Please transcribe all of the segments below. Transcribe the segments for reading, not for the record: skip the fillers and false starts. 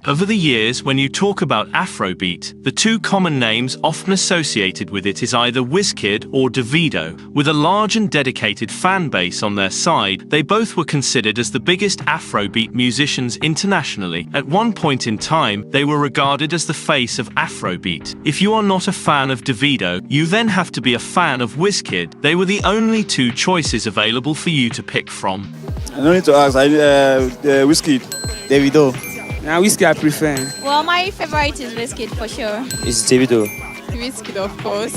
Over the years, when you talk about Afrobeat, the two common names often associated with it is either Wizkid or Davido. With a large and dedicated fan base on their side, they both were considered as the biggest Afrobeat musicians internationally. At one point in time, they were regarded as the face of Afrobeat. If you are not a fan of Davido, you then have to be a fan of Wizkid. They were the only two choices available for you to pick from. I don't need to ask, Wizkid. Davido. Now Wizkid I prefer. Well, my favorite is Wizkid for sure. It's Davido. Wizkid, of course.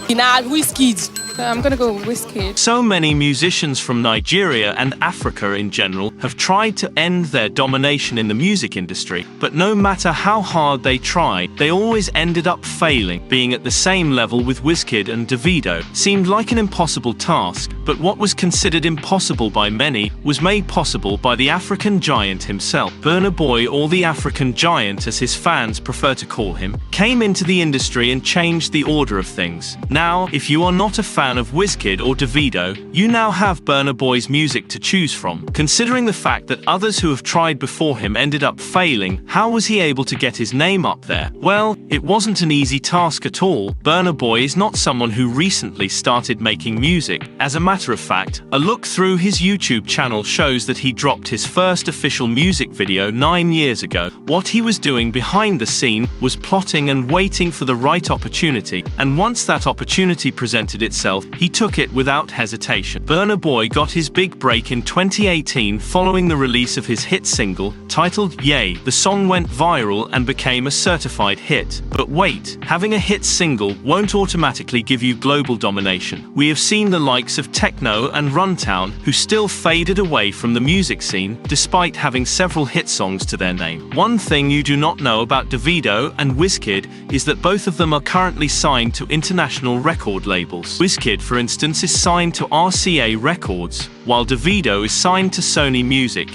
Wizkid. I'm gonna go with Wizkid. So many musicians from Nigeria and Africa in general have tried to end their domination in the music industry, but no matter how hard they tried, they always ended up failing. Being at the same level with Wizkid and Davido seemed like an impossible task, but what was considered impossible by many was made possible by the African giant himself. Burna Boy, or the African giant as his fans prefer to call him, came into the industry and changed the order of things. Now, if you are not a fan of Wizkid or Davido, you now have Burna Boy's music to choose from. Considering the fact that others who have tried before him ended up failing, how was he able to get his name up there? Well, it wasn't an easy task at all. Burna Boy is not someone who recently started making music. As a matter of fact, a look through his YouTube channel shows that he dropped his first official music video 9 years ago. What he was doing behind the scene was plotting and waiting for the right opportunity, and once that opportunity presented itself, he took it without hesitation. Burna Boy got his big break in 2018 following the release of his hit single, titled Yay. The song went viral and became a certified hit. But wait, having a hit single won't automatically give you global domination. We have seen the likes of Techno and Runtown, who still faded away from the music scene, despite having several hit songs to their name. One thing you do not know about Davido and Wizkid is that both of them are currently signed to international record labels. Wizkid, for instance, is signed to RCA Records, while Davido is signed to Sony Music.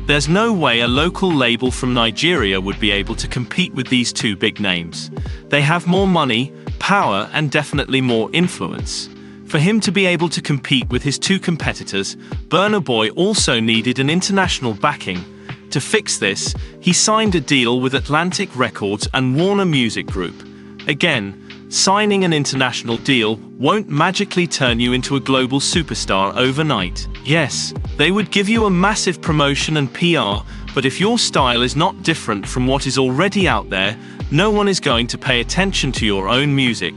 There's no way a local label from Nigeria would be able to compete with these two big names. They have more money, power, and definitely more influence. For him to be able to compete with his two competitors, Burna Boy also needed an international backing. To fix this, he signed a deal with Atlantic Records and Warner Music Group. Again, signing an international deal won't magically turn you into a global superstar overnight. Yes, they would give you a massive promotion and PR, but if your style is not different from what is already out there, no one is going to pay attention to your own music.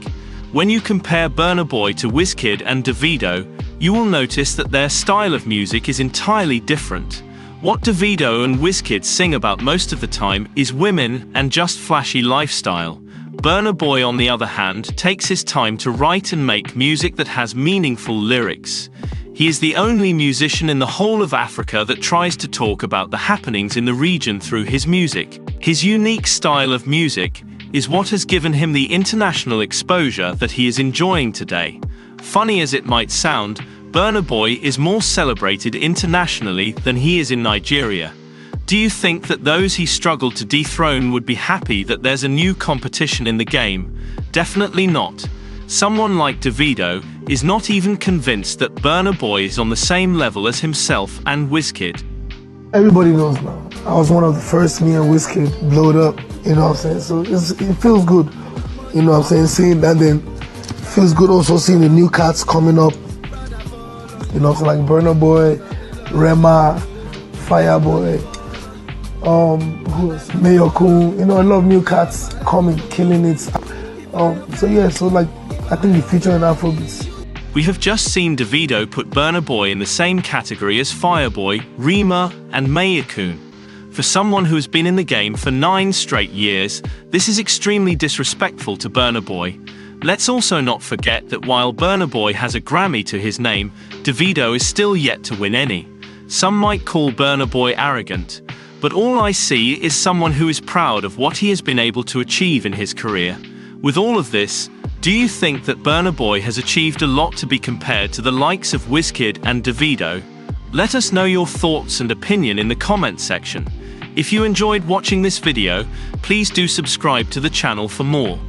When you compare Burna Boy to Wizkid and Davido, you will notice that their style of music is entirely different. What Davido and Wizkid sing about most of the time is women and just flashy lifestyle. Burna Boy, on the other hand, takes his time to write and make music that has meaningful lyrics. He is the only musician in the whole of Africa that tries to talk about the happenings in the region through his music. His unique style of music is what has given him the international exposure that he is enjoying today. Funny as it might sound, Burna Boy is more celebrated internationally than he is in Nigeria. Do you think that those he struggled to dethrone would be happy that there's a new competition in the game? Definitely not. Someone like Davido is not even convinced that Burna Boy is on the same level as himself and Wizkid. Everybody knows now. I was one of the first, me and Wizkid blowed up, you know what I'm saying? So it feels good, you know what I'm saying? Seeing that, then it feels good also seeing the new cats coming up, you know, so like Burna Boy, Rema, Fireboy, who else? Mayor Cool, you know, a lot of new cats coming, killing it. So yeah, so like, I think the future in Afrobeats. We have just seen Davido put Burna Boy in the same category as Fireboy, Rema, and Mayakun. For someone who has been in the game for 9 straight years, this is extremely disrespectful to Burna Boy. Let's also not forget that while Burna Boy has a Grammy to his name, Davido is still yet to win any. Some might call Burna Boy arrogant, but all I see is someone who is proud of what he has been able to achieve in his career. With all of this, do you think that Burna Boy has achieved a lot to be compared to the likes of Wizkid and Davido? Let us know your thoughts and opinion in the comment section. If you enjoyed watching this video, please do subscribe to the channel for more.